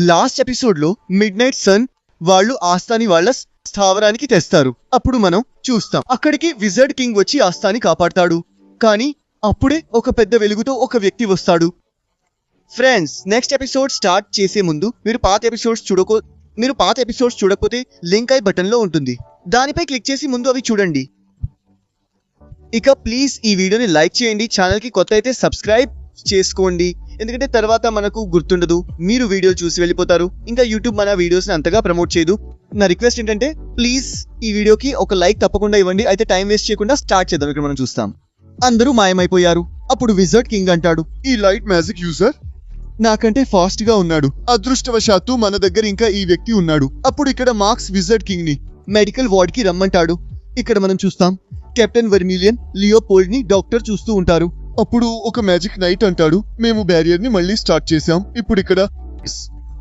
Last episode లో mid night sun వాళ్ళు ఆస్థాని వాళ్ళ స్థావరానికి తెస్తారు. అప్పుడు మనం చూస్తాం అక్కడికి విజర్డ్ కింగ్ వచ్చి ఆస్థాని కాపాడతాడు. కానీ అప్పుడే ఒక పెద్ద వెలుగుతో ఒక వ్యక్తి వస్తాడు. ఫ్రెండ్స్, నెక్స్ట్ ఎపిసోడ్ స్టార్ట్ చేసే ముందు మీరు పాత ఎపిసోడ్స్ చూడకపోతే లింక్ ఐ బటన్ లో ఉంటుంది, దానిపై క్లిక్ చేసి ముందు అవి చూడండి. ఇక ప్లీజ్ ఈ వీడియోని లైక్ చేయండి, ఛానల్ కి కొత్త అయితే సబ్స్క్రైబ్ చేసుకోండి, ఎందుకంటే తర్వాత మనకు గుర్తుండదు, మీరు వీడియో చూసి వెళ్ళిపోతారు, ఇంకా యూట్యూబ్ మన వీడియోస్ ని అంతగా ప్రమోట్ చేయదు. నా రిక్వెస్ట్ ఏంటంటే ప్లీజ్ ఈ వీడియోకి ఒక లైక్ తప్పకుండా ఇవ్వండి. అయితే టైం వేస్ట్ చేయకుండా స్టార్ట్ చేద్దాం. ఇక్కడ మనం చూస్తాం అందరూ మాయమైపోయారు. అప్పుడు విజర్డ్ కింగ్ అంటాడు, ఈ లైట్ మ్యాజిక్ యూజర్ నాకంటే ఫాస్ట్ గా ఉన్నాడు. అదృష్టవశాత్తు మన దగ్గర ఇంకా ఈ వ్యక్తి ఉన్నాడు. అప్పుడు ఇక్కడ మార్క్స్ విజర్డ్ కింగ్ ని మెడికల్ వార్డ్ కి రమ్మంటాడు. ఇక్కడ మనం చూస్తాం కెప్టెన్ వెర్మిలియన్ లియోపోల్డ్ ని డాక్టర్ చూస్తూ ఉంటారు. అప్పుడు ఒక మ్యాజిక్ నైట్ అంటాడు, మేము బ్యారియర్ ని మళ్ళీ స్టార్ట్ చేసాం. ఇప్పుడు ఇక్కడ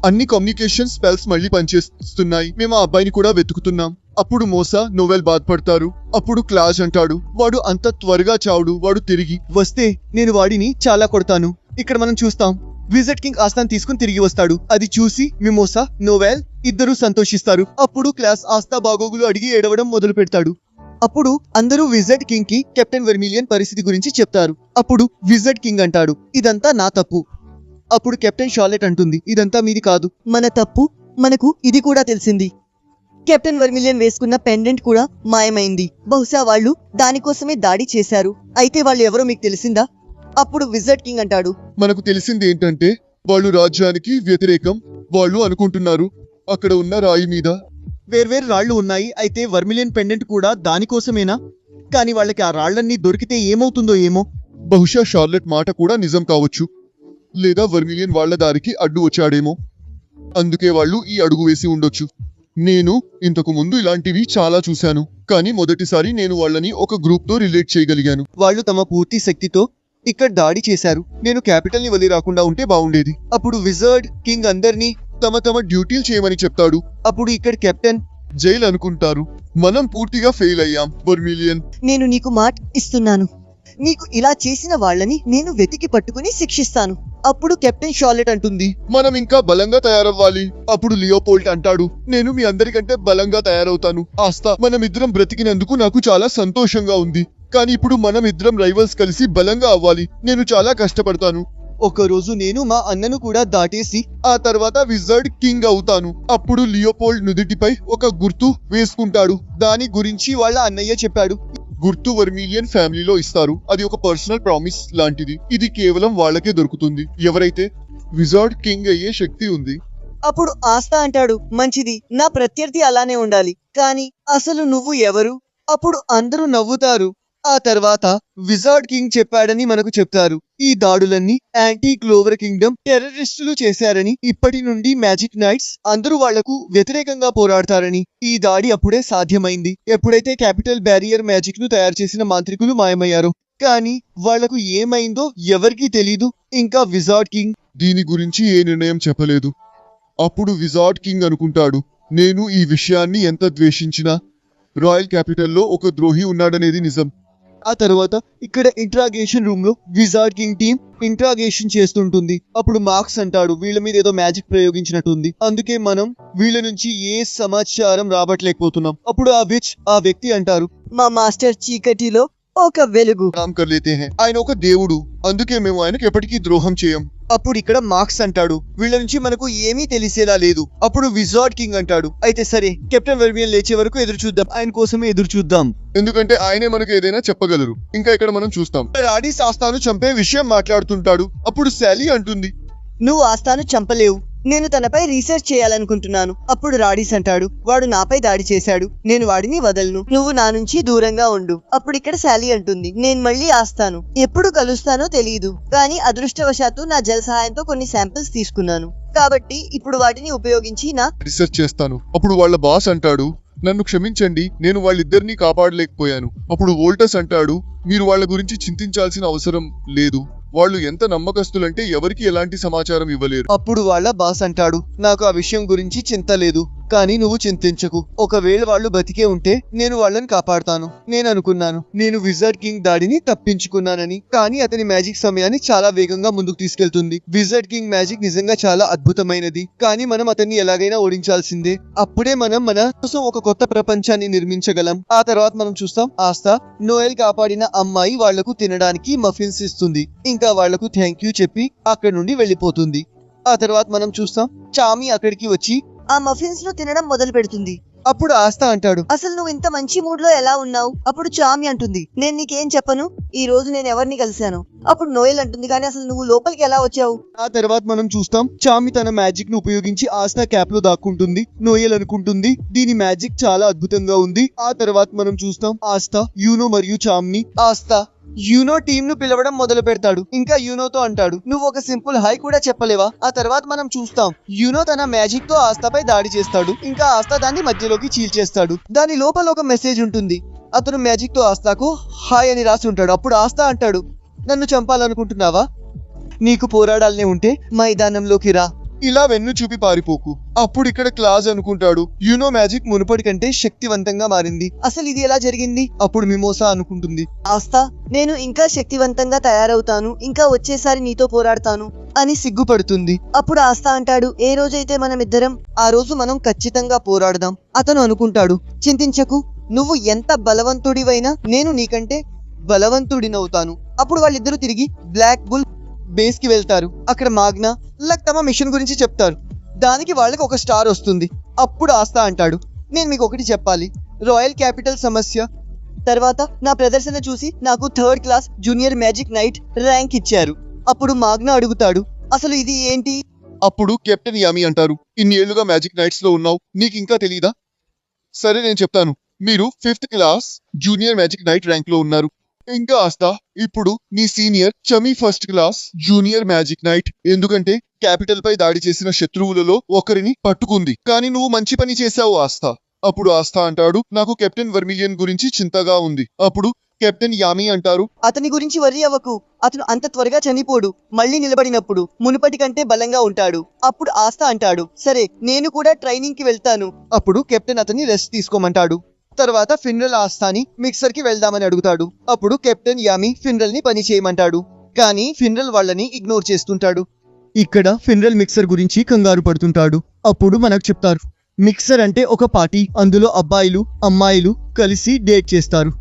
అన్ని కమ్యూనికేషన్ స్పెల్స్ మళ్ళీ పనిచేస్తున్నాయి. మేము ఆ అబ్బాయిని కూడా వెతుకుతున్నాం. అప్పుడు మోసా నోవెల్ బాధపడతారు. అప్పుడు క్లాష్ అంటాడు, వాడు అంత త్వరగా చావుడు, వాడు తిరిగి వస్తే నేను వాడిని చాలా కొడతాను. ఇక్కడ మనం చూస్తాం విజర్డ్ కింగ్ ఆస్థాన్ తీసుకుని తిరిగి వస్తాడు. అది చూసి మిమోసా నోవెల్ ఇద్దరు సంతోషిస్తారు. అప్పుడు క్లాస్ ఆస్థా బాగోగులు అడిగి ఏడవడం మొదలు పెడతాడు. అప్పుడు అందరూ విజర్డ్ కింగ్ కి కెప్టెన్ వెర్మిలియన్ పరిస్థితి గురించి చెప్తారు. అప్పుడు విజర్డ్ కింగ్ అంటాడు, ఇదంతా నా తప్పు. అప్పుడు కెప్టెన్ షార్లెట్ అంటుంది, ఇదంతా మీది కాదు, మన తప్పు. మనకు ఇది కూడా తెలిసింది, కెప్టెన్ వెర్మిలియన్ వేసుకున్న పెండెంట్ కూడా మాయమైంది. బహుశా వాళ్ళు దానికోసమే దాడి చేశారు. అయితే వాళ్ళు ఎవరో మీకు తెలిసిందా? అప్పుడు విజర్డ్ కింగ్ అంటాడు, మనకు తెలిసింది ఏంటంటే వాళ్ళు రాజ్యానికి వ్యతిరేకం. వాళ్ళు అనుకుంటున్నారు అక్కడ ఉన్న రాయి మీద వేర్వేరు రాళ్లు ఉన్నాయి. అయితే వర్మిలియన్ పెండెంట్ కూడా దానికోసమేనా? కానీ వాళ్ళకి ఆ రాళ్లన్నీ దొరికితే ఏమవుతుందో ఏమో. బహుశా షార్లెట్ మాట కూడా నిజం కావచ్చు, లేదా వర్మిలియన్ వాళ్ల దారికి అడ్డు వచ్చాడేమో, అందుకే వాళ్ళు ఈ అడుగు వేసి ఉండొచ్చు. నేను ఇంతకు ముందు ఇలాంటివి చాలా చూశాను, కానీ మొదటిసారి నేను వాళ్ళని ఒక గ్రూప్ తో రిలేట్ చేయగలిగాను. వాళ్ళు తమ పూర్తి శక్తితో ఇక్కడ దాడి చేశారు. నేను క్యాపిటల్ ని వదిలి రాకుండా ఉంటే బాగుండేది. అప్పుడు విజర్డ్ కింగ్ అందరినీ తమ తమ డ్యూటీలు చేయమని చెప్తాడు. అప్పుడు ఇక్కడ కెప్టెన్ జైల్ అనుకుంటారు. మనం పూర్తిగా ఫెయిల్ అయ్యాం వర్మిలియన్. నేను నీకు మాట ఇస్తున్నాను, నీకు ఇలా చేసిన వాళ్ళని నేను వెతికి పట్టుకుని శిక్షిస్తాను. అప్పుడు కెప్టెన్ షార్లెట్ అంటుంది, మనం ఇంకా బలంగా తయారవ్వాలి. అప్పుడు లియోపోల్డ్ అంటాడు, నేను మీ అందరికంటే బలంగా తయారవుతాను. ఆస్థా, మనమిద్దరం బ్రతికినందుకు నాకు చాలా సంతోషంగా ఉంది. కానీ ఇప్పుడు మనం ఇద్దరం రైవల్స్ కలిసి బలంగా అవ్వాలి. నేను చాలా కష్టపడతాను. ఒక రోజు నేను మా అన్నను కూడా దాటేసి ఆ తర్వాత విజర్డ్ కింగ్ అవుతాను. అప్పుడు లియోపోల్డ్ నుదిటిపై ఒక గుర్తు వేసుకుంటాడు. దాని గురించి వాళ్ళ అన్నయ్య చెప్పాడు. గుర్తు వర్మిలియన్ ఫ్యామిలీలో ఇస్తారు. అది ఒక పర్సనల్ ప్రామిస్ లాంటిది. ఇది కేవలం వాళ్ళకే దొరుకుతుంది, ఎవరైతే విజర్డ్ కింగ్ అయ్యే శక్తి ఉంది. అప్పుడు ఆస్థా అంటాడు, మంచిది, నా ప్రత్యర్థి అలానే ఉండాలి. కానీ అసలు నువ్వు ఎవరు? అప్పుడు అందరూ నవ్వుతారు. ఆ తర్వాత విజర్డ్ కింగ్ చెప్పాడని మనకు చెప్తారు. ఈ దాడులన్నీ యాంటీ క్లోవర్ కింగ్డమ్ టెర్రరిస్టులు చేశారని, ఇప్పటి నుండి మ్యాజిక్ నైట్స్ అందరూ వాళ్లకు వ్యతిరేకంగా పోరాడతారని. ఈ దాడి అప్పుడే సాధ్యమైంది ఎప్పుడైతే క్యాపిటల్ బ్యారియర్ మ్యాజిక్ ను తయారు చేసిన మాంత్రికులు మాయమయ్యారు. కానీ వాళ్లకు ఏమైందో ఎవరికీ తెలీదు. ఇంకా విజర్డ్ కింగ్ దీని గురించి ఏ నిర్ణయం చెప్పలేదు. అప్పుడు విజర్డ్ కింగ్ అనుకుంటాడు, నేను ఈ విషయాన్ని ఎంత ద్వేషించినా రాయల్ క్యాపిటల్లో ఒక ద్రోహి ఉన్నాడనేది నిజం. ఆ తర్వాత ఇక్కడ ఇంట్రాగేషన్ రూమ్ లో విజర్డ్ కింగ్ టీం ఇంట్రాగేషన్ చేస్తుంటుంది. అప్పుడు మార్క్స్ అంటాడు, వీళ్ళ మీద ఏదో మ్యాజిక్ ప్రయోగించినట్టుంది, అందుకే మనం వీళ్ళ నుంచి ఏ సమాచారం రాబట్టలేకపోతున్నాం. అప్పుడు ఆ వ్యక్తి అంటారు, మా మాస్టర్ చీకటిలో ఒక వెలుగు, ఆయన ఒక దేవుడు, అందుకే మేము ఆయనకు ఎప్పటికీ ద్రోహం చేయం. అప్పుడు ఇక్కడ మార్క్స్ అంటాడు, వీళ్ళ నుంచి మనకు ఏమీ తెలిసేలా లేదు. అప్పుడు విజర్డ్ కింగ్ అంటాడు, అయితే సరే, కెప్టెన్ వెర్మిలియన్ లేచే వరకు ఎదురు చూద్దాం. ఆయన కోసమే ఎదురు చూద్దాం, ఎందుకంటే ఆయనే మనకు ఏదైనా చెప్పగలరు. ఇంకా ఇక్కడ మనం చూస్తాం రాడీస్ ఆస్థాను చంపే విషయం మాట్లాడుతుంటాడు. అప్పుడు శాలీ అంటుంది, నువ్వు ఆస్థాను చంపలేవు, నేను తనపై రీసెర్చ్ చేయాలనుకుంటున్నాను. అప్పుడు రాడీస్ అంటాడు, వాడు నాపై దాడి చేశాడు, నేను వాడిని వదలను, నువ్వు నా నుంచి దూరంగా ఉండు. అప్పుడు ఇక్కడ శాలీ అంటుంది, నేను మళ్ళీ ఆస్తాను, ఎప్పుడు కలుస్తానో తెలియదు, కానీ అదృష్టవశాత్తు నా జల సహాయంతో కొన్ని శాంపిల్స్ తీసుకున్నాను, కాబట్టి ఇప్పుడు వాటిని ఉపయోగించి నా రీసెర్చ్ చేస్తాను. అప్పుడు వాళ్ళ బాస్ అంటాడు, నన్ను క్షమించండి, నేను వాళ్ళిద్దరినీ కాపాడలేకపోయాను. అప్పుడు వోల్టస్ అంటాడు, మీరు వాళ్ళ గురించి చింతించాల్సిన అవసరం లేదు, వాళ్ళు ఎంత నమ్మకస్తులంటే ఎవరికి ఎలాంటి సమాచారం ఇవ్వలేరు. అప్పుడు వాళ్ళ బాస్ అంటాడు, నాకు ఆ విషయం గురించి చింత లేదు, కానీ నువ్వు చింతించకు. ఒకవేళ వాళ్ళు బతికే ఉంటే నేను వాళ్ళని కాపాడుతాను. నేను అనుకున్నాను నేను విజర్డ్ కింగ్ దాడిని తప్పించుకున్నానని, కానీ అతని మ్యాజిక్ సమయాన్ని చాలా వేగంగా ముందుకు తీసుకెళ్తుంది. విజర్డ్ కింగ్ మ్యాజిక్ నిజంగా చాలా అద్భుతమైనది, కానీ మనం అతన్ని ఎలాగైనా ఓడించాల్సిందే. అప్పుడే మనం మన కోసం ఒక కొత్త ప్రపంచాన్ని నిర్మించగలం. ఆ తర్వాత మనం చూస్తాం ఆస్తా నోయల్ కాపాడిన అమ్మాయి వాళ్లకు తినడానికి మఫిన్స్ ఇస్తుంది. ఇంకా వాళ్లకు థ్యాంక్ యూ చెప్పి అక్కడి నుండి వెళ్ళిపోతుంది. ఆ తర్వాత మనం చూస్తాం చామి అక్కడికి వచ్చి ఆ మఫిన్స్ ను తినడం మొదలు పెడుతుంది. అప్పుడు ఆస్తా అంటాడు, అసలు నువ్వు ఇంత మంచి మూడ్ లో ఎలా ఉన్నావు? అప్పుడు చామి అంటుంది, నేను నీకేం చెప్పను, ఈ రోజు నేను ఎవరిని కలిశాను. అప్పుడు నోయల్ అంటుంది, కానీ అసలు నువ్వు లోపలికి ఎలా వచ్చావు? ఆ తర్వాత మనం చూస్తాం చామి తన మ్యాజిక్ ను ఉపయోగించి ఆస్తా క్యాప్ లో దాక్కుంటుంది. నోయల్ అనుకుంటుంది దీని మ్యాజిక్ చాలా అద్భుతంగా ఉంది. ఆ తర్వాత మనం చూస్తాం ఆస్తా యూనో మరియు చామ్ని. ఆస్తా యూనో టీమ్ ను పిలవడం మొదలు పెడతాడు. ఇంకా యూనోతో అంటాడు, నువ్వు ఒక సింపుల్ హై కూడా చెప్పలేవా? ఆ తర్వాత మనం చూస్తాం యూనో తన మ్యాజిక్ తో ఆస్తాపై దాడి చేస్తాడు. ఇంకా ఆస్తా దాన్ని మధ్యలోకి చీల్చేస్తాడు. దాని లోపల ఒక మెసేజ్ ఉంటుంది. అతను మ్యాజిక్ తో ఆస్తాకు హాయ్ అని రాసి ఉంటాడు. అప్పుడు ఆస్తా అంటాడు, నన్ను చంపాలనుకుంటున్నావా? నీకు పోరాడాలనే ఉంటే మైదానంలోకి రా, ఇలా వెన్ను చూపి పారిపోకు. అప్పుడు ఇక్కడ క్లాజ్ అనుకుంటాడు, యూనో మ్యాజిక్ మునుపటి కంటే శక్తివంతంగా మారింది. అసలు ఇది ఎలా జరిగింది? అప్పుడు మిమోసా అనుకుంటుంది, ఆస్తా నేను ఇంకా శక్తివంతంగా తయారవుతాను, ఇంకా వచ్చేసారి నీతో పోరాడతాను అని సిగ్గుపడుతుంది. అప్పుడు ఆస్తా అంటాడు, ఏ రోజైతే మనం ఇద్దరం ఆ రోజు మనం ఖచ్చితంగా పోరాడదాం. అతను అనుకుంటాడు, చింతించకు, నువ్వు ఎంత బలవంతుడివైనా నేను నీకంటే బలవంతుడినవుతాను. అప్పుడు వాళ్ళిద్దరూ తిరిగి బ్లాక్ బుల్ బేస్ కి వెళ్తారు. అక్కడ మాగ్నా లక్ తమ మిషన్ గురించి చెప్తారు. దానికి వాళ్ళకి ఒక స్టార్ వస్తుంది. అప్పుడు ఆస్తా అంటాడు, నేను మీకు ఒకటి చెప్పాలి, రాయల్ క్యాపిటల్ సమస్య తర్వాత నా ప్రదర్శన చూసి నాకు 3rd class junior magic knight rank ఇచ్చారు. అప్పుడు మాగ్నా అడుగుతాడు, అసలు ఇది ఏంటి? అప్పుడు కెప్టెన్ యామి అంటారు, ఇన్ని ఏళ్లుగా మ్యాజిక్ నైట్స్ లో ఉన్నావు, నీకు ఇంకా తెలీదా? సరే నేను చెప్తాను, మీరు 5th class junior magic knight rank లో ఉన్నారు. ఇంకా ఆస్తా ఇప్పుడు నీ సీనియర్ చమీ 1st class junior magic knight, ఎందుకంటే క్యాపిటల్ పై దాడి చేసిన శత్రువులలో ఒకరిని పట్టుకుంది. కానీ నువ్వు మంచి పని చేశావు ఆస్తా. అప్పుడు ఆస్తా అంటాడు, నాకు కెప్టెన్ వర్మిలియన్ గురించి చింతగా ఉంది. అప్పుడు కెప్టెన్ యామి అంటారు, అతని గురించి వర్రీ అవ్వకు, అతను అంత త్వరగా చనిపోడు, మళ్ళీ నిలబడినప్పుడు మునుపటి కంటే బలంగా ఉంటాడు. అప్పుడు ఆస్తా అంటాడు, సరే నేను కూడా ట్రైనింగ్ కి వెళ్తాను. అప్పుడు కెప్టెన్ అతన్ని రెస్ట్ తీసుకోమంటాడు. తర్వాత ఫిన్రల్ ఆస్తాని మిక్సర్ కి వెళ్దామని అడుగుతాడు. అప్పుడు కెప్టెన్ యామి ఫిన్రల్ ని పని చేయమంటాడు, కానీ ఫిన్రల్ వాళ్ళని ఇగ్నోర్ చేస్తుంటాడు. ఇక్కడ ఫిన్రల్ మిక్సర్ గురించి కంగారు పడుతుంటాడు. అప్పుడు మనకు చెప్తారు, మిక్సర్ అంటే ఒక పార్టీ, అందులో అబ్బాయిలు అమ్మాయిలు కలిసి డేట్ చేస్తారు.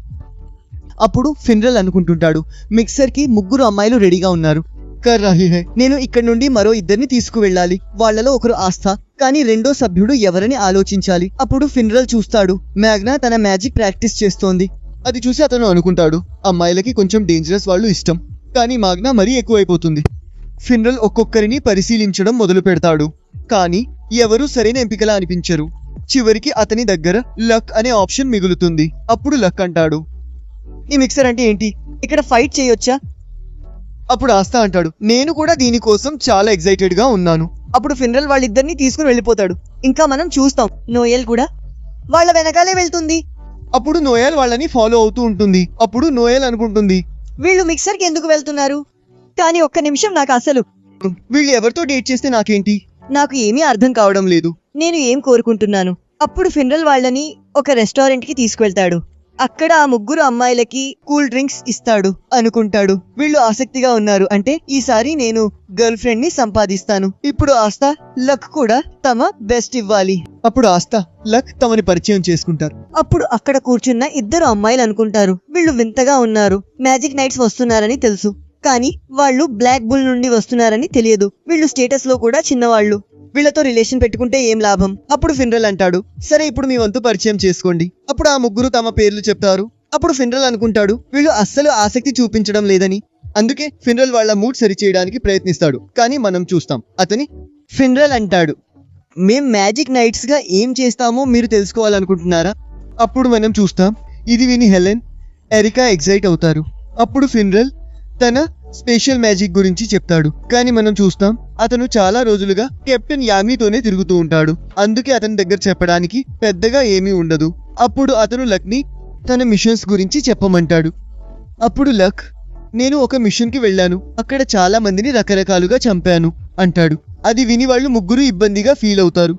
అప్పుడు ఫిన్రల్ అనుకుంటుంటాడు, మిక్సర్ కి 3 అమ్మాయిలు రెడీగా ఉన్నారు. కర్ రహీ హై, నేను ఇక్కడ నుండి మరో 2ని తీసుకువెళ్ళాలి. వాళ్లలో ఒకరు ఆస్థా, కానీ రెండో సభ్యుడు ఎవరని ఆలోచించాలి. అప్పుడు ఫిన్రల్ చూస్తాడు, మ్యాగ్నా తన మ్యాజిక్ ప్రాక్టీస్ చేస్తోంది. అది చూసి అతను అనుకుంటాడు, అమ్మాయిలకి కొంచెం డేంజరస్ వాళ్ళు ఇష్టం, కానీ మాగ్నా మరీ ఎక్కువైపోతుంది. ఫిన్రల్ ఒక్కొక్కరిని పరిశీలించడం మొదలు పెడతాడు, కానీ ఎవరూ సరైన ఎంపికలా అనిపించరు. చివరికి అతని దగ్గర లక్ అనే ఆప్షన్ మిగులుతుంది. అప్పుడు లక్ అంటాడు, ఈ మిక్సర్ అంటే ఏంటి? ఇక్కడ ఫైట్ చేయొచ్చా? అప్పుడు ఆస్తా అంటాడు, నేను కూడా దీనికోసం చాలా ఎక్సైటెడ్ గా ఉన్నాను. అప్పుడు ఫిన్రల్ వాళ్ళిద్దరిని తీసుకుని వెళ్ళిపోతాడు. ఇంకా మనం చూస్తాం నోయల్ కూడా వాళ్ళ వెనకాలే వెళ్తుంది. అప్పుడు నోయల్ వాళ్ళని ఫాలో అవుతూ ఉంటుంది. అప్పుడు నోయల్ అనుకుంటుంది, వీళ్ళు మిక్సర్ కి ఎందుకు వెళ్తున్నారు? కానీ ఒక్క నిమిషం, నాకు అసలు వీళ్ళు ఎవరితో డేట్ చేస్తే నాకేంటి? నాకు ఏమీ అర్థం కావడం లేదు. నేను ఏం కోరుకుంటున్నాను? అప్పుడు ఫిన్రల్ వాళ్ళని ఒక రెస్టారెంట్ కి తీసుకువెళ్తాడు. అక్కడ ఆ 3 అమ్మాయిలకి కూల్ డ్రింక్స్ ఇస్తాడు. అనుకుంటాడు, వీళ్ళు ఆసక్తిగా ఉన్నారు అంటే ఈసారి నేను గర్ల్ ఫ్రెండ్ ని సంపాదిస్తాను. ఇప్పుడు ఆస్తా లక్ కూడా తమ బెస్ట్ ఇవ్వాలి. అప్పుడు ఆస్తా లక్ తమని పరిచయం చేసుకుంటారు. అప్పుడు అక్కడ కూర్చున్న 2 అమ్మాయిలు అనుకుంటారు, వీళ్ళు వింతగా ఉన్నారు, మ్యాజిక్ నైట్స్ వస్తున్నారని తెలుసు, కానీ వాళ్ళు బ్లాక్ బుల్ నుండి వస్తున్నారని తెలియదు. వీళ్ళు స్టేటస్ లో కూడా చిన్నవాళ్ళు, వీళ్ళతో రిలేషన్ పెట్టుకుంటే ఏం లాభం? అప్పుడు ఫిన్రల్ అంటాడు, సరే ఇప్పుడు మీ వంతు పరిచయం చేసుకోండి. అప్పుడు ఆ 3 తమ పేర్లు చెప్తారు. అప్పుడు ఫిన్రల్ అనుకుంటాడు, వీళ్ళు అస్సలు ఆసక్తి చూపించడం లేదని. అందుకే ఫిన్రల్ వాళ్ళ మూడ్ సరి చేయడానికి ప్రయత్నిస్తాడు. కానీ మనం చూస్తాం ఫిన్రల్ అంటాడు, మేం మ్యాజిక్ నైట్స్ గా ఏం చేస్తామో మీరు తెలుసుకోవాలనుకుంటున్నారా? అప్పుడు మనం చూస్తాం ఇది విని హెలెన్, ఎరికా ఎగ్జైట్ అవుతారు. అప్పుడు ఫిన్రల్ తన స్పెషల్ మ్యాజిక్ గురించి చెప్తాడు. కానీ మనం చూస్తాం అతను చాలా రోజులుగా కెప్టెన్ యామీతోనే తిరుగుతూ ఉంటాడు. అందుకే అతని దగ్గర చెప్పడానికి పెద్దగా ఏమీ ఉండదు. అప్పుడు అతను లక్ ని తన మిషన్స్ గురించి చెప్పమంటాడు. అప్పుడు లక్, నేను ఒక మిషన్ కి వెళ్ళాను, అక్కడ చాలా మందిని రకరకాలుగా చంపాను అంటాడు. అది విని వాళ్ళు ముగ్గురు ఇబ్బందిగా ఫీల్ అవుతారు.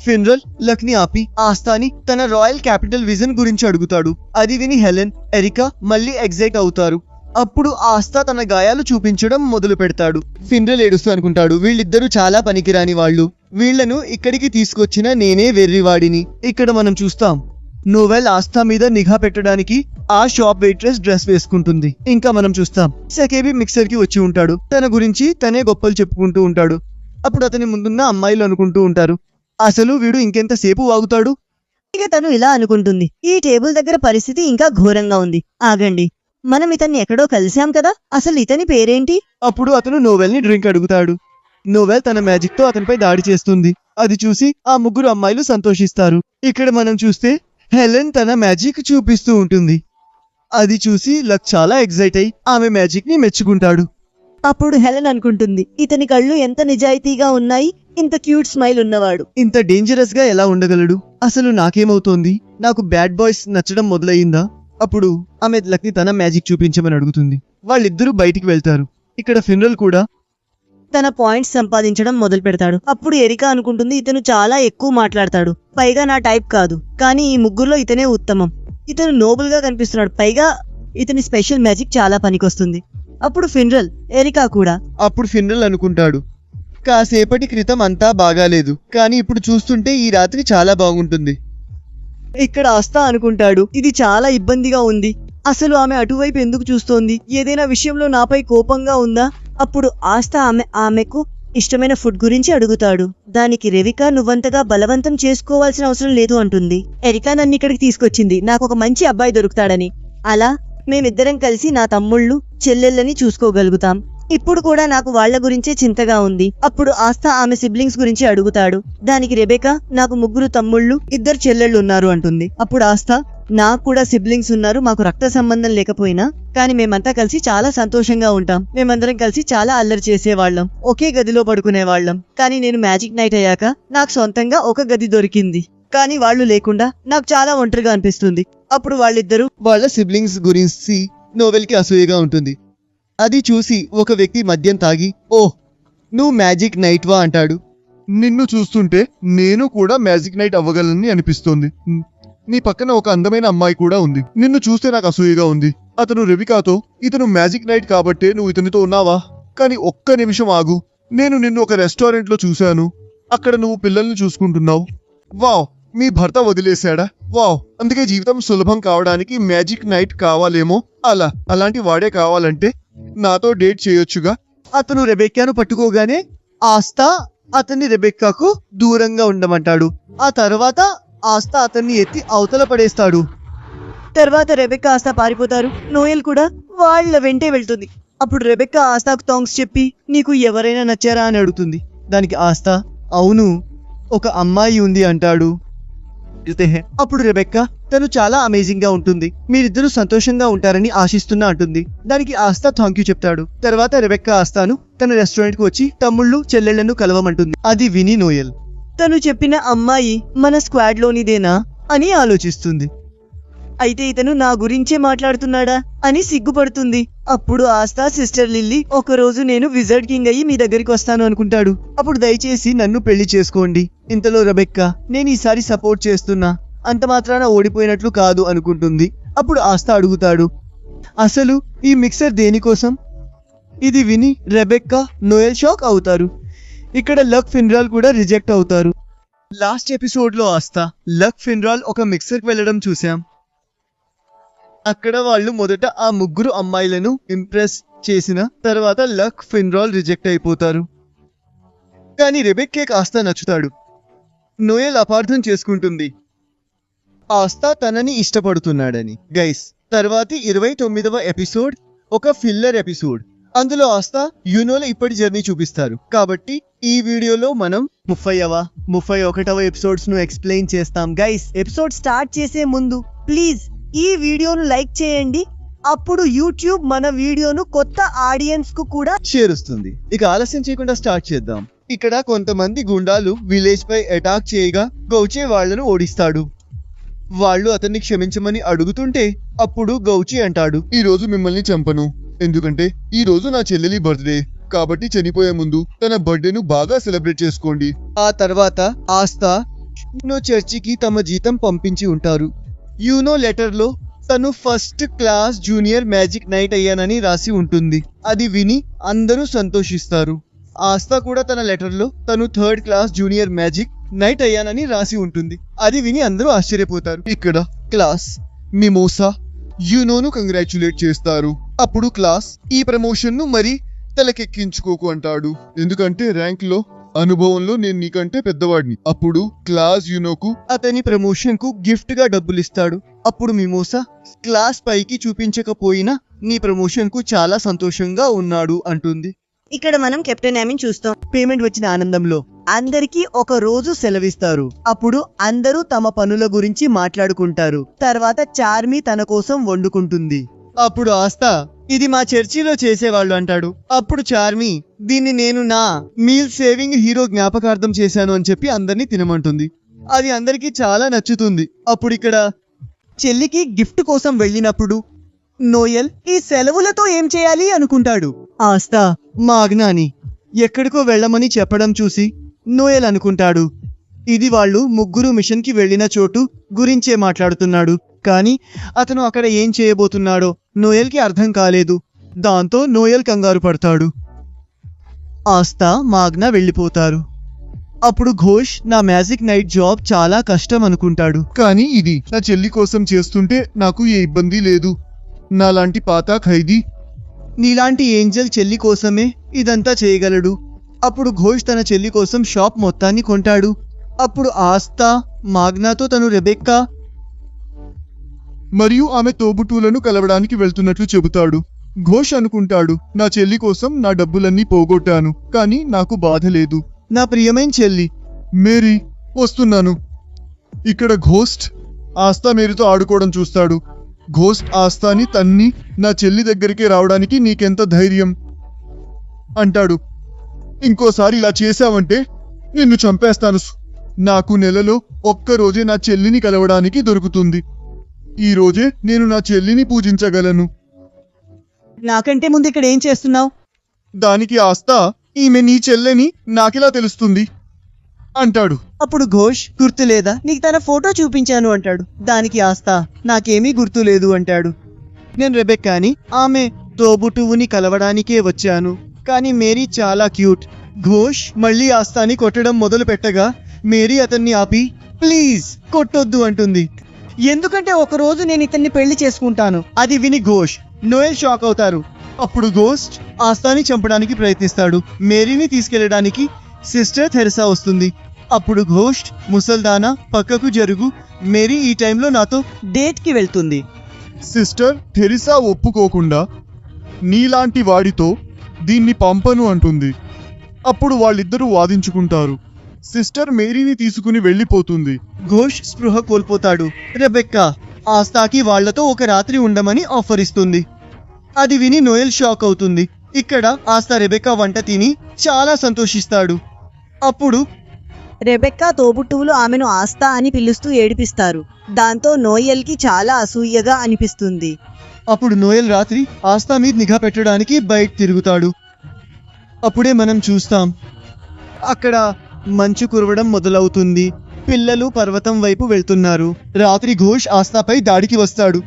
ఫిన్రల్ లక్ ని ఆపి ఆస్తాని తన రాయల్ క్యాపిటల్ విజన్ గురించి అడుగుతాడు. అది విని హెలెన్, ఎరికా మళ్ళీ ఎగ్జైట్ అవుతారు. అప్పుడు ఆస్తా తన గాయాలు చూపించడం మొదలు పెడతాడు. ఫిన్రల్ ఏడుస్తూ అనుకుంటాడు, వీళ్ళిద్దరూ చాలా పనికిరాని వాళ్ళు. వీళ్లను ఇక్కడికి తీసుకొచ్చిన నేనే వెర్రివాడిని. ఇక్కడ మనం చూస్తాం, నోవెల్ ఆస్థా మీద నిఘా పెట్టడానికి ఆ షాప్ వెయిట్రెస్ డ్రెస్ వేసుకుంటుంది. ఇంకా మనం చూస్తాం, సకేబీ మిక్సర్ కి వచ్చి ఉంటాడు. తన గురించి తనే గొప్పలు చెప్పుకుంటూ ఉంటాడు. అప్పుడు అతని ముందున్న అమ్మాయిలు అనుకుంటూ ఉంటారు, అసలు వీడు ఇంకెంతసేపు వాగుతాడు. ఇక తను ఇలా అనుకుంటుంది, ఈ టేబుల్ దగ్గర పరిస్థితి ఇంకా ఘోరంగా ఉంది. ఆగండి, మనం ఇతన్ని ఎక్కడో కలిసాం కదా, అసలు ఇతని పేరేంటి? అప్పుడు అతను నోవెల్ ని డ్రింక్ అడుగుతాడు. నోవెల్ తన మ్యాజిక్ తో అతనిపై దాడి చేస్తుంది. అది చూసి ఆ ముగ్గురు అమ్మాయిలు సంతోషిస్తారు. ఇక్కడ మనం చూస్తే హెలెన్ తన మ్యాజిక్ చూపిస్తూ ఉంటుంది. అది చూసి లక్ చాలా ఎగ్జైట్ అయి ఆమె మ్యాజిక్ ని మెచ్చుకుంటాడు. అప్పుడు హెలెన్ అనుకుంటుంది, ఇతని కళ్ళు ఎంత నిజాయితీగా ఉన్నాయి, ఇంత క్యూట్ స్మైల్ ఉన్నవాడు. ఇంత డేంజరస్ గా ఎలా ఉండగలడు? అసలు నాకేమవుతోంది? నాకు బ్యాడ్ బాయ్స్ నచ్చడం మొదలయ్యిందా? అప్పుడు ఆమె లక్ ని తన మ్యాజిక్ చూపించమని అడుగుతుంది. వాళ్ళిద్దరూ బయటికి వెళ్తారు. ఇక్కడ ఫిన్రల్ కూడా తన పాయింట్స్ సంపాదించడం మొదలు పెడతాడు. అప్పుడు ఎరికా అనుకుంటుంది, ఇతను చాలా ఎక్కువ మాట్లాడతాడు, పైగా నా టైప్ కాదు, కానీ ఈ ముగ్గురులో ఇతనే ఉత్తమం. ఇతను నోబుల్ గా కనిపిస్తున్నాడు, పైగా ఇతని స్పెషల్ మ్యాజిక్ చాలా పనికొస్తుంది. అప్పుడు ఫిన్రల్, ఎరికా కూడా. అప్పుడు ఫిన్రల్ అనుకుంటాడు, కాసేపటి క్రితం అంతా బాగాలేదు, కానీ ఇప్పుడు చూస్తుంటే ఈ రాత్రి చాలా బాగుంటుంది. ఇక్కడ ఆస్తా అనుకుంటాడు, ఇది చాలా ఇబ్బందిగా ఉంది. అసలు ఆమె అటువైపు ఎందుకు చూస్తోంది? ఏదైనా విషయంలో నాపై కోపంగా ఉందా? అప్పుడు ఆస్తా ఆమెకు ఇష్టమైన ఫుడ్ గురించి అడుగుతాడు. దానికి రెవికా, నువ్వంతగా బలవంతం చేసుకోవాల్సిన అవసరం లేదు అంటుంది. ఎరికా నన్ను ఇక్కడికి తీసుకొచ్చింది, నాకు ఒక మంచి అబ్బాయి దొరుకుతాడని. అలా మేమిద్దరం కలిసి నా తమ్ముళ్ళు చెల్లెళ్ళని చూసుకోగలుగుతాం. ఇప్పుడు కూడా నాకు వాళ్ల గురించే చింతగా ఉంది. అప్పుడు ఆస్తా ఆమె సిబ్లింగ్స్ గురించి అడుగుతాడు. దానికి రెబెకా, నాకు 3 తమ్ముళ్ళు 2 చెల్లెళ్ళు ఉన్నారు అంటుంది. అప్పుడు ఆస్తా, నాకు కూడా సిబ్లింగ్స్ ఉన్నారు, మాకు రక్త సంబంధం లేకపోయినా కానీ మేమంతా కలిసి చాలా సంతోషంగా ఉంటాం. మేమందరం కలిసి చాలా అల్లరి చేసేవాళ్ళం, ఒకే గదిలో పడుకునేవాళ్ళం. కానీ నేను మ్యాజిక్ నైట్ అయ్యాక నాకు సొంతంగా ఒక గది దొరికింది, కానీ వాళ్ళు లేకుండా నాకు చాలా ఒంటరిగా అనిపిస్తుంది. అప్పుడు వాళ్ళిద్దరూ వాళ్ళ సిబ్లింగ్స్ గురించి నోవెల్ కి అసూయగా ఉంటుంది. అది చూసి ఒక వ్యక్తి మద్యం తాగి, ఓహ్ నువ్వు మ్యాజిక్ నైట్ వా అంటాడు. నిన్ను చూస్తుంటే నేను కూడా మ్యాజిక్ నైట్ అవ్వగలనని అనిపిస్తోంది. నీ పక్కన ఒక అందమైన అమ్మాయి కూడా ఉంది. నిన్ను చూస్తే నాకు అసూయగా ఉంది. అతను రెవికాతో, ఇతను మ్యాజిక్ నైట్ కాబట్టే నువ్వు ఇతనితో ఉన్నావా? కానీ ఒక్క నిమిషం ఆగు, నేను నిన్ను ఒక రెస్టారెంట్ లో చూశాను, అక్కడ నువ్వు పిల్లల్ని చూసుకుంటున్నావు. వావ్, మీ భర్త వదిలేశాడా? వావ్, అందుకే జీవితం సులభం కావడానికి మ్యాజిక్ నైట్ కావాలేమో. అలాంటి వాడే కావాలంటే నాతో డేట్ చేయొచ్చుగా. అతను రెబెక్కాను పట్టుకోగానే ఆస్తా అతన్ని రెబెక్కాకు దూరంగా ఉండమంటాడు. ఆ తర్వాత ఆస్తా అతన్ని ఎత్తి అవతల పడేస్తాడు. తర్వాత రెబెక్కా ఆస్తా పారిపోతారు. నోయల్ కూడా వాళ్ళ వెంటే వెళ్తుంది. అప్పుడు రెబెక్కా ఆస్తాకు థాంక్స్ చెప్పి, నీకు ఎవరైనా నచ్చారా అని అడుగుతుంది. దానికి ఆస్తా, అవును, ఒక అమ్మాయి ఉంది అంటాడు. అప్పుడు రెబెక్కా, తను చాలా అమేజింగ్ గా ఉంటుంది, మీరిద్దరూ సంతోషంగా ఉంటారని ఆశిస్తున్నా అంటుంది. దానికి ఆస్తా థ్యాంక్ యూ చెప్తాడు. తర్వాత రెబెక్కా ఆస్తాను తన రెస్టారెంట్ కు వచ్చి తమ్ముళ్ళు చెల్లెళ్లను కలవమంటుంది. అది విని నోయల్, తను చెప్పిన అమ్మాయి మన స్క్వాడ్ లోనిదేనా అని ఆలోచిస్తుంది. అయితే ఇతను నా గురించే మాట్లాడుతున్నాడా అని సిగ్గుపడుతుంది. అప్పుడు ఆస్తా, సిస్టర్ లిల్లీ, ఒకరోజు నేను విజర్డ్ కింగ్ అయ్యి మీ దగ్గరికి వస్తాను అనుకుంటాడు. అప్పుడు దయచేసి నన్ను పెళ్లి చేసుకోండి. ఇంతలో రెబెక్కా, నేను ఈసారి సపోర్ట్ చేస్తున్నా, అంత మాత్రాన ఓడిపోయినట్లు కాదు అనుకుంటుంది. అప్పుడు ఆస్తా అడుగుతాడు, అసలు ఈ మిక్సర్ దేనికోసం? ఇది విని రెబెక్కా, నోయల్ షాక్ అవుతారు. ఇక్కడ లక్, ఫిన్రాల్ కూడా రిజెక్ట్ అవుతారు. లాస్ట్ ఎపిసోడ్ లో ఆస్తా, లక్, ఫిన్రాల్ ఒక మిక్సర్ కి వెళ్ళడం చూసాం. అక్కడ వాళ్ళు మొదట ఆ 3 అమ్మాయిలను ఇంప్రెస్ చేసిన తర్వాత లక్, ఫిన్రాల్ రిజెక్ట్ అయిపోతారు. కానీ రెబెక్కే ఆస్తా నచ్చుతాడు. నోయల్ అపార్థం చేసుకుంటుంది, ఆస్తా తనని ఇష్టపడుతున్నాడని. గైస్, తర్వాతి 29వ ఎపిసోడ్ ఒక ఫిల్లర్ ఎపిసోడ్. అందులో ఆస్తా యూనోలో ఇప్పటి జర్నీ చూపిస్తారు. కాబట్టి ఈ వీడియోలో మనం 30వ 31వ ఎపిసోడ్స్ ను ఎక్స్ప్లెయిన్ చేస్తాం. గైస్, ఎపిసోడ్ స్టార్ట్ చేసే ముందు ప్లీజ్ ఈ వీడియోను లైక్ చేయండి. అప్పుడు యూట్యూబ్ మన వీడియోను కొత్త ఆడియన్స్ కు కూడా చేరుస్తుంది. ఇక ఆలస్యం చేయకుండా స్టార్ట్ చేద్దాం. ఇక్కడ కొంతమంది గుండాలు విలేజ్ పై అటాక్ చేయగా గౌచే వాళ్లను ఓడిస్తాడు. వాళ్ళు అతన్ని క్షమించమని అడుగుతుంటే అప్పుడు గౌచి అంటాడు, ఈ రోజు మిమ్మల్ని చంపను, ఎందుకంటే ఈ రోజు నా చెల్లెలి బర్త్డే. కాబట్టి చనిపోయే ముందు తన బర్త్డేను బాగా సెలబ్రేట్ చేసుకోండి. ఆ తర్వాత ఆస్థా యూనో చర్చికి తమ జీతం పంపించి ఉంటారు. యూనో లెటర్లో తను first class junior magic knight అయ్యానని రాసి ఉంటుంది. అది విని అందరూ సంతోషిస్తారు. ఆస్థా కూడా తన లెటర్లో తను third class junior magic knight అయ్యానని రాసి ఉంటుంది. అది విని అందరూ ఆశ్చర్యపోతారు. ఇక్కడ క్లాస్ మిమోసా యూనోను కంగ్రాచ్యులేట్ చేస్తారు. అప్పుడు క్లాస్ ఈ ప్రమోషన్ ను మరి తలకెక్కించుకోకు అంటాడు, ఎందుకంటే ర్యాంక్ లో అనుభవంలో నేను నీకంటే పెద్దవాడిని. అప్పుడు క్లాస్ యూనోకు అతని ప్రమోషన్ కు గిఫ్ట్ గా డబ్బులు ఇస్తాడు. అప్పుడు మిమోసా క్లాస్ పైకి చూపించకపోయినా నీ ప్రమోషన్ కు చాలా సంతోషంగా ఉన్నాడు అంటుంది. ఇక్కడ మనం కెప్టెన్ యామిని చూస్తాం. పేమెంట్ వచ్చిన ఆనందంలో అందరికీ ఒక రోజు సెలవిస్తారు. అప్పుడు అందరూ తమ పనుల గురించి మాట్లాడుకుంటారు. తర్వాత చార్మి తన కోసం వండుకుంటుంది. అప్పుడు ఆస్థా ఇది మా చర్చిలో చేసేవాళ్ళు అంటాడు. అప్పుడు చార్మి దీన్ని నేను నా మీల్ సేవింగ్ హీరో జ్ఞాపకార్థం చేశాను అని చెప్పి అందరినీ తినమంటుంది. అది అందరికీ చాలా నచ్చుతుంది. అప్పుడు ఇక్కడ చెల్లికి గిఫ్ట్ కోసం వెళ్ళినప్పుడు నోయల్ ఈ సెలవులతో ఏం చేయాలి అనుకుంటాడు. ఆస్థా మాగ్నాని ఎక్కడికో వెళ్ళమని చెప్పడం చూసి నోయల్ అనుకుంటాడు, ఇది వాళ్ళు ముగ్గురు మిషన్ కి వెళ్ళిన చోటు గురించే మాట్లాడుతున్నాడు. కానీ అతను అక్కడ ఏం చేయబోతున్నాడో నోయల్ కి అర్థం కాలేదు. దాంతో నోయల్ కంగారు పడతాడు. ఆస్థా మాగ్నా వెళ్ళిపోతారు. అప్పుడు ఘోష్ నా మ్యాజిక్ నైట్ జాబ్ చాలా కష్టం అనుకుంటాడు. కానీ ఇది నా చెల్లి కోసం చేస్తుంటే నాకు ఏ ఇబ్బంది లేదు. నాలాంటి పాత ఖైదీ నీలాంటి ఏంజల్ చెల్లి కోసమే ఇదంతా చేయగలడు. అప్పుడు ఘోష్ తన చెల్లి కోసం షాప్ మొత్తాన్ని కొంటాడు. అప్పుడు ఆస్థా మాగ్నాతో తను రెబెక్కా మరియు ఆమె తోబుటూలను కలవడానికి వెళ్తున్నట్లు చెబుతాడు. ఘోష్ అనుకుంటాడు, నా చెల్లి కోసం నా డబ్బులన్నీ పోగొట్టాను, కానీ నాకు బాధ లేదు. నా ప్రియమైన చెల్లి మేరీ వస్తున్నాను. ఇక్కడ ఘోస్ట్ ఆస్థా మేరీతో ఆడుకోవడం చూస్తాడు. ఘోస్ట్ ఆస్థాని తన్ని నా చెల్లి దగ్గరికి రావడానికి నీకెంత ధైర్యం అంటాడు. ఇంకోసారి ఇలా చేశావంటే నిన్ను చంపేస్తాను. నాకు నెలలో ఒక్కరోజే నా చెల్లిని కలవడానికి దొరుకుతుంది. ఈ రోజే నేను నా చెల్లిని పూజించగలను. నాకంటే ముందు ఇక్కడ ఏం చేస్తున్నావు? దానికి ఆస్థా ఈమె నీ చెల్లెని నాకెలా తెలుస్తుంది అంటాడు. అప్పుడు ఘోష్ గుర్తు లేదా, నీకు తన ఫోటో చూపించాను అంటాడు. దానికి ఆస్థా నాకేమీ గుర్తు లేదు అంటాడు. నేను రెబెక్కాని ఆమె తోబుటువుని కలవడానికే వచ్చాను, కానీ మేరీ చాలా క్యూట్. ఘోష్ మళ్ళీ ఆస్థాని కొట్టడం మొదలు పెట్టగా మేరీ అతన్ని ఆపి ప్లీజ్ కొట్టొద్దు అంటుంది. ఎందుకంటే ఒక రోజు నేను ఇతన్ని పెళ్లి చేసుకుంటాను. అది విని ఘోష్ నోయల్ షాక్ అవుతారు. అప్పుడు ఘోస్ట్ ఆస్థాని చంపడానికి ప్రయత్నిస్తాడు. మేరీని తీసుకెళ్లడానికి సిస్టర్ థెరెసా వస్తుంది. అప్పుడు ఘోస్ట్ ముసల్దానా పక్కకు జరుగు, మేరీ ఈ టైంలో నాతో డేట్ కి వెళ్తుంది. సిస్టర్ థెరిసా ఒప్పుకోకుండా నీలాంటి వాడితో దీన్ని పంపను అంటుంది. అప్పుడు వాళ్ళిద్దరూ వాదించుకుంటారు. సిస్టర్ మేరీని తీసుకుని వెళ్ళిపోతుంది. ఘోష్ స్పృహ కోల్పోతాడు. రెబెక్కా ఆస్థాకి వాళ్లతో ఒక రాత్రి ఉండమని ఆఫర్ ఇస్తుంది. అది విని నోయల్ షాక్ అవుతుంది. ఇక్కడ ఆస్థా రెబెక్కా వంట తిని చాలా సంతోషిస్తాడు. అప్పుడు రెబెక్కా తోబుట్టువులు ఆమెను ఆస్థా అని పిలుస్తూ ఏడిపిస్తారు. దాంతో నోయల్ కి చాలా అసూయగా అనిపిస్తుంది. అప్పుడు నోయల్ రాత్రి ఆస్థా మీద నిఘా పెట్టడానికి బయట తిరుగుతాడు. అప్పుడే మనం చూస్తాం అక్కడ మంచు కురవడం మొదలవుతుంది. పిల్లలు పర్వతం వైపు వెళ్తున్నారు. రాత్రి ఘోష్ ఆస్థాపై దాడికి వస్తాడు.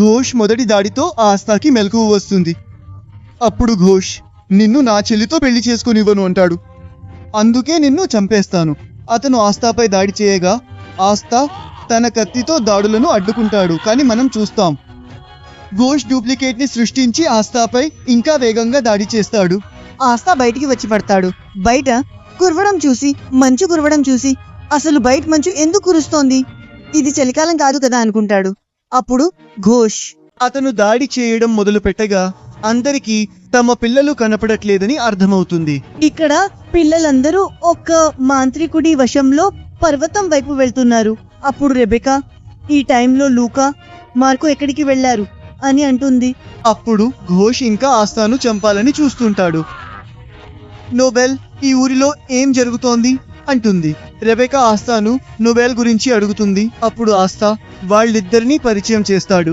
ఘోష్ మొదటి దాడితో ఆస్థాకి మెలకువ వస్తుంది. అప్పుడు ఘోష్ నిన్ను నా చెల్లితో పెళ్లి చేసుకునివ్వను అంటాడు. అందుకే నిన్ను చంపేస్తాను. అతను ఆస్థాపై దాడి చేయగా ఆస్థా తన కత్తితో దాడులను అడ్డుకుంటాడు. కానీ మనం చూస్తాం ఘోష్ డూప్లికేట్ ని సృష్టించి ఆస్థాపై ఇంకా వేగంగా దాడి చేస్తాడు. ఆస్థా బయటికి వచ్చి పడతాడు. బయట కురవడం చూసి, మంచు కురవడం చూసి అసలు బయట మంచు ఎందుకు కురుస్తోంది, ఇది చలికాలం కాదు కదా అనుకుంటాడు. అప్పుడు ఘోష్ అతను దాడి చేయడం మొదలు పెట్టగా అందరికీ తమ పిల్లలు కనపడట్లేదని అర్థమవుతుంది. ఇక్కడ పిల్లలందరూ ఒక మాంత్రికుడి వశంలో పర్వతం వైపు వెళ్తున్నారు. అప్పుడు రెబెకా ఈ టైంలో లూకా మార్కు ఎక్కడికి వెళ్లారు అని అంటుంది. అప్పుడు ఘోష్ ఇంకా ఆస్థాను చంపాలని చూస్తుంటాడు. నోబెల్ ఈ ఊరిలో ఏం జరుగుతోంది అంటుంది. రెబెకా ఆస్థాను నోబెల్ గురించి అడుగుతుంది. అప్పుడు ఆస్థా వాళ్ళిద్దరినీ పరిచయం చేస్తాడు.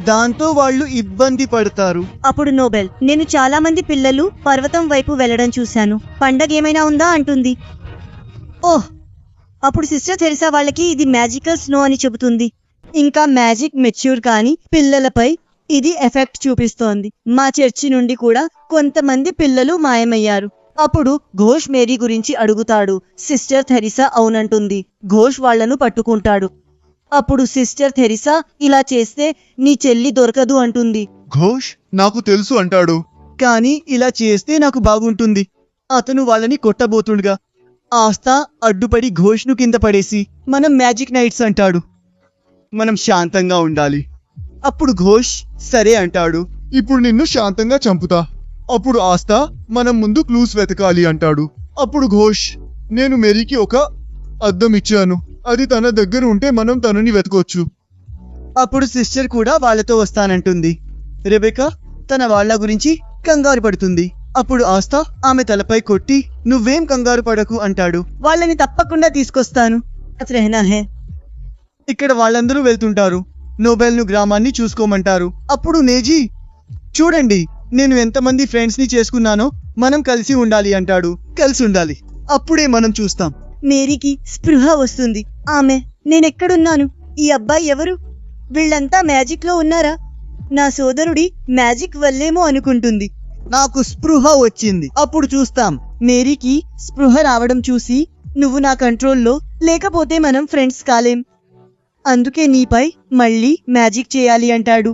దాంతో వాళ్ళు ఇబ్బంది పడతారు. అప్పుడు నోబెల్, నేను చాలా మంది పిల్లలు పర్వతం వైపు వెళ్ళడం చూశాను, పండగ ఏమైనా ఉందా అంటుంది. ఓహ్, అప్పుడు సిస్టర్ థెరిసా వాళ్ళకి ఇది మ్యాజికల్ స్నో అని చెబుతుంది. ఇంకా మ్యాజిక్ మెచ్యూర్ కాని పిల్లలపై ఇది ఎఫెక్ట్ చూపిస్తోంది. మా చర్చి నుండి కూడా కొంతమంది పిల్లలు మాయమయ్యారు. అప్పుడు ఘోష్ మేరీ గురించి అడుగుతాడు. Sister Teresa అవునంటుంది. ఘోష్ వాళ్లను పట్టుకుంటాడు. అప్పుడు సిస్టర్ థెరిసా, ఇలా చేస్తే నీ చెల్లి దొరకదు అంటుంది. ఘోష్ నాకు తెలుసు అంటాడు, కానీ ఇలా చేస్తే నాకు బాగుంటుంది. అతను వాళ్ళని కొట్టబోతుండగా ఆస్థా అడ్డుపడి ఘోష్ను కింద పడేసి, మనం మ్యాజిక్ నైట్స్ అంటాడు, మనం శాంతంగా ఉండాలి. అప్పుడు ఘోష్ సరే అంటాడు, ఇప్పుడు నిన్ను శాంతంగా చంపుతా. అప్పుడు ఆస్థా, మనం ముందు క్లూస్ వెతకాలి అంటాడు. అప్పుడు ఘోష్, నేను మేరీకి ఒక అద్దం ఇచ్చాను, అది తన దగ్గర ఉంటే మనం తనని వెతకొచ్చు. అప్పుడు సిస్టర్ కూడా వాళ్ళతో వస్తానంటుంది. రెబెకా తన వాళ్ళ గురించి కంగారు పడుతుంది. అప్పుడు ఆస్థా ఆమె తలపై కొట్టి, నువ్వేం కంగారు పడకు అంటాడు. వాళ్ళని తప్పకుండా తీసుకొస్తాను. రెహనా హే. ఇక్కడ వాళ్ళందరూ వెళ్తుంటారు. నోబెల్ను గ్రామాన్ని చూసుకోమంటారు. అప్పుడు నేజీ, చూడండి నేను ఎంతమంది ఫ్రెండ్స్ ని చేసుకున్నానో, మనం కలిసి ఉండాలి అంటాడు. కలిసి ఉండాలి, అప్పుడే మనం చూస్తాం. మేరీకి స్పృహ వస్తుంది. ఆమె, నేనెక్కడున్నాను? ఈ అబ్బాయి ఎవరు? వీళ్ళంతా మ్యాజిక్ లో ఉన్నారా? నా సోదరుడి మ్యాజిక్ వల్లేమో అనుకుంటుంది. నాకు స్పృహ వచ్చింది, అప్పుడు చూస్తాం. మేరీకి స్పృహ రావడం చూసి, నువ్వు నా కంట్రోల్లో లేకపోతే మనం ఫ్రెండ్స్ కాలేం, అందుకే నీపై మళ్ళీ మ్యాజిక్ చేయాలి అంటాడు.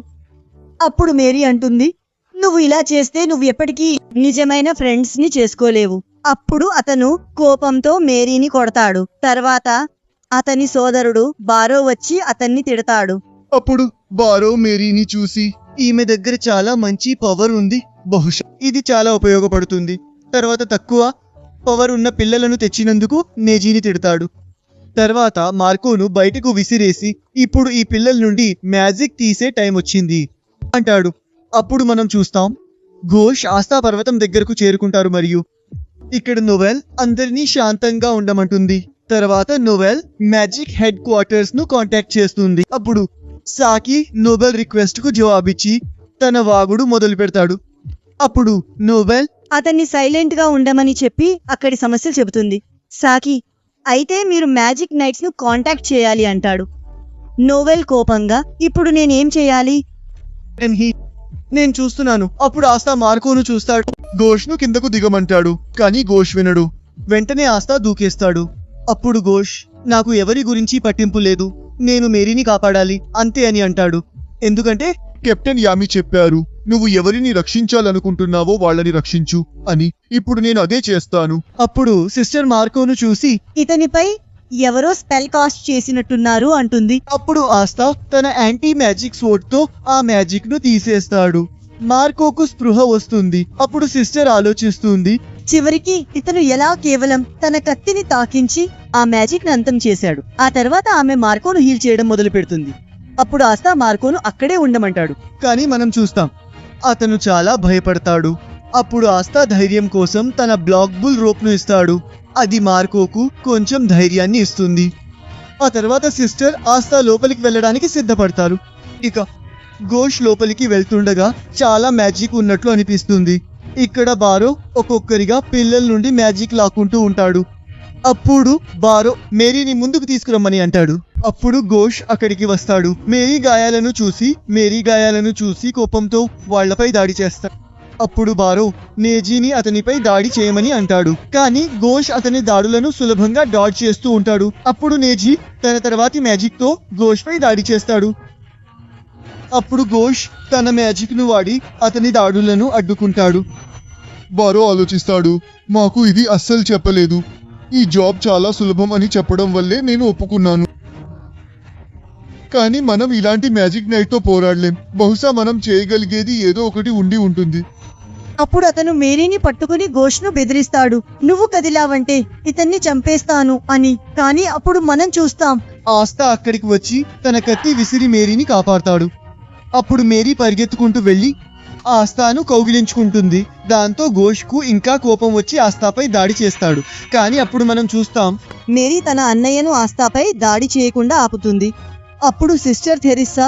అప్పుడు మేరీ అంటుంది, నువ్వు ఇలా చేస్తే నువ్వు ఎప్పటికీ నిజమైన ఫ్రెండ్స్ ని చేసుకోలేవు. అప్పుడు అతను కోపంతో మేరీని కొడతాడు. తర్వాత అతని సోదరుడు బారో వచ్చి అతన్ని తిడతాడు. అప్పుడు బారో మేరీని చూసి, ఈమె దగ్గర చాలా మంచి పవర్ ఉంది, బహుశా ఇది చాలా ఉపయోగపడుతుంది. తర్వాత తక్కువ పవర్ ఉన్న పిల్లలను తెచ్చినందుకు నేజీని తిడతాడు. తర్వాత మార్కోను బయటకు విసిరేసి, ఇప్పుడు ఈ పిల్లల నుండి మ్యాజిక్ తీసే టైం వచ్చింది అంటాడు. అప్పుడు మనం చూస్తాం, ఘోష్ ఆస్థా పర్వతం దగ్గరకు చేరుకుంటారు. మరియు ఇక్కడ నోవెల్ అందరినీ శాంతంగా ఉండమంటుంది. తర్వాత నోవెల్ మ్యాజిక్ హెడ్ క్వార్టర్స్ ను కాంటాక్ట్ చేస్తుంది. అప్పుడు సాకి నోబెల్ రిక్వెస్ట్ కు జవాబిచ్చి తన వాగుడు మొదలు పెడతాడు. అప్పుడు నోబెల్ అతన్ని సైలెంట్ గా ఉండమని చెప్పి అక్కడి సమస్యలు చెబుతుంది. సాకి, అయితే మీరు మ్యాజిక్ నైట్స్ ను కాంటాక్ట్ చేయాలి అంటాడు. నోవెల్ కోపంగా, ఇప్పుడు నేనేం చేయాలి? నేను చూస్తున్నాను. అప్పుడు ఆస్థా మార్కోను చూస్తాడు. ఘోష్ ను కిందకు దిగమంటాడు, కానీ ఘోష్ వినడు. వెంటనే ఆస్థా దూకేస్తాడు. అప్పుడు ఘోష్, నాకు ఎవరి గురించి పట్టింపు లేదు, నేను మేరీని కాపాడాలి అంతే అని అంటాడు. ఎందుకంటే కెప్టెన్ యామి చెప్పారు, నువ్వు ఎవరిని రక్షించాలనుకుంటున్నావో వాళ్ళని రక్షించు అని. ఇప్పుడు నేను అదే చేస్తాను. అప్పుడు సిస్టర్ మార్కోను చూసి, ఇతనిపై ఎవరో స్పెల్ కాస్ట్ చేసినట్టున్నారు అంటుంది. అప్పుడు ఆస్థా తన యాంటీ మ్యాజిక్ స్వోర్డ్ తో ఆ మ్యాజిక్ ను తీసేస్తాడు. మార్కోకు స్పృహ వస్తుంది. అప్పుడు సిస్టర్ ఆలోచిస్తుంది, చివరికి ఇతను ఎలా కేవలం తన కత్తిని తాకించి ఆ మ్యాజిక్ ని అంతం చేశాడు. ఆ తర్వాత ఆమె మార్కోను హీల్ చేయడం మొదలు పెడుతుంది. అప్పుడు ఆస్థా మార్కోను అక్కడే ఉండమంటాడు. కానీ మనం చూస్తాం, అతను చాలా భయపడతాడు. అప్పుడు ఆస్థా ధైర్యం కోసం తన బ్లాక్ బుల్ రోప్ ను ఇస్తాడు. అది మార్కోకు కొంచెం ధైర్యాన్ని ఇస్తుంది. ఆ తర్వాత సిస్టర్ ఆస్థా లోపలికి వెళ్ళడానికి సిద్ధపడతారు. ఇక ఘోష్ లోపలికి వెళ్తుండగా చాలా మ్యాజిక్ ఉన్నట్లు అనిపిస్తుంది. ఇక్కడ బారో ఒక్కొక్కరిగా పిల్లల నుండి మ్యాజిక్ లాక్కుంటూ ఉంటాడు. అప్పుడు బారో మేరీని ముందుకు తీసుకురమ్మని అంటాడు. అప్పుడు ఘోష్ అక్కడికి వస్తాడు. మేరీ గాయాలను చూసి కోపంతో వాళ్లపై దాడి చేస్తాడు. అప్పుడు బారో నేజీని అతనిపై దాడి చేయమని అంటాడు. కానీ ఘోష్ అతని దాడులను సులభంగా డాడ్జ్ చేస్తూ ఉంటాడు. అప్పుడు నేజీ తన తర్వాతి మ్యాజిక్ తో ఘోష్ పై దాడి చేస్తాడు. అప్పుడు ఘోష్ తన మ్యాజిక్ ను వాడి అతని దాడులను అడ్డుకుంటాడు. బారో ఆలోచిస్తాడు, మాకు ఇది అస్సలు చెప్పలేదు. ఈ జాబ్ చాలా సులభం అని చెప్పడం వల్లే నేను ఒప్పుకున్నాను. కానీ మనం ఇలాంటి మ్యాజిక్ నైట్ తో పోరాడలేం. బహుశా మనం చేయగలిగేది ఏదో ఒకటి ఉండి ఉంటుంది. అప్పుడు అతను మేరీని పట్టుకుని ఘోష్ను బెదిరిస్తాడు. నువ్వు కదిలావంటే ఇతన్ని చంపేస్తాను అని. కానీ అప్పుడు మనం చూస్తాం, ఆస్థా అక్కడికి వచ్చి తన కత్తి విసిరి మేరీని కాపాడతాడు. అప్పుడు మేరీ పరిగెత్తుకుంటూ వెళ్లి ఆస్థాను కౌగిలించుకుంటుంది. దాంతో ఘోష్ కు ఇంకా కోపం వచ్చి ఆస్థాపై దాడి చేస్తాడు. కానీ అప్పుడు మనం చూస్తాం, మేరీ తన అన్నయ్యను ఆస్థాపై దాడి చేయకుండా ఆపుతుంది. అప్పుడు సిస్టర్ థెరిస్సా,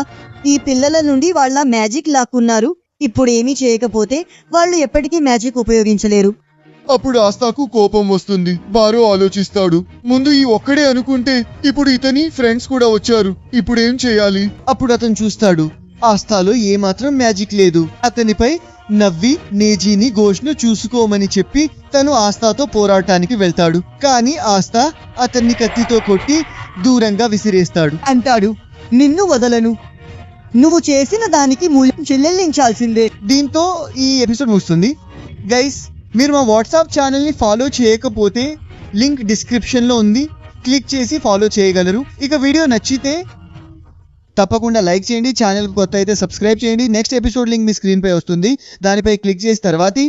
ఈ పిల్లల నుండి వాళ్ళ మ్యాజిక్ లాక్కున్నారు. ఇప్పుడు ఏమీ చేయకపోతే వాళ్ళు ఎప్పటికీ మ్యాజిక్ ఉపయోగించలేరు. అప్పుడు ఆస్తాకు కోపం వస్తుంది. బారో ఆలోచిస్తాడు, ముందు ఈ ఒక్కడే అనుకుంటే ఇప్పుడు ఇతని ఫ్రెండ్స్ కూడా వచ్చారు, ఇప్పుడేం చేయాలి? అప్పుడు అతను చూస్తాడు, ఆస్తాలో ఏమాత్రం మ్యాజిక్ లేదు. అతనిపై నవ్వి నేజీని ఘోష్ను చూసుకోమని చెప్పి తను ఆస్తాతో పోరాటానికి వెళ్తాడు. కానీ ఆస్తా అతన్ని కత్తితో కొట్టి దూరంగా విసిరేస్తాడు. అంటాడు, నిన్ను వదలను. నువ్వు చేసిన దానికి మూల్యం చెల్లించాల్సిందే. దీంతో ఈ ఎపిసోడ్ ముగుస్తుంది. గైస్, మీరు మా వాట్సాప్ ఛానల్ని ఫాలో చేయకపోతే లింక్ డిస్క్రిప్షన్లో ఉంది, క్లిక్ చేసి ఫాలో చేయగలరు. ఇక వీడియో నచ్చితే తప్పకుండా లైక్ చేయండి, ఛానల్కి కొత్త అయితే సబ్స్క్రైబ్ చేయండి. నెక్స్ట్ ఎపిసోడ్ లింక్ మీ స్క్రీన్పై వస్తుంది, దానిపై క్లిక్ చేసిన తర్వాతి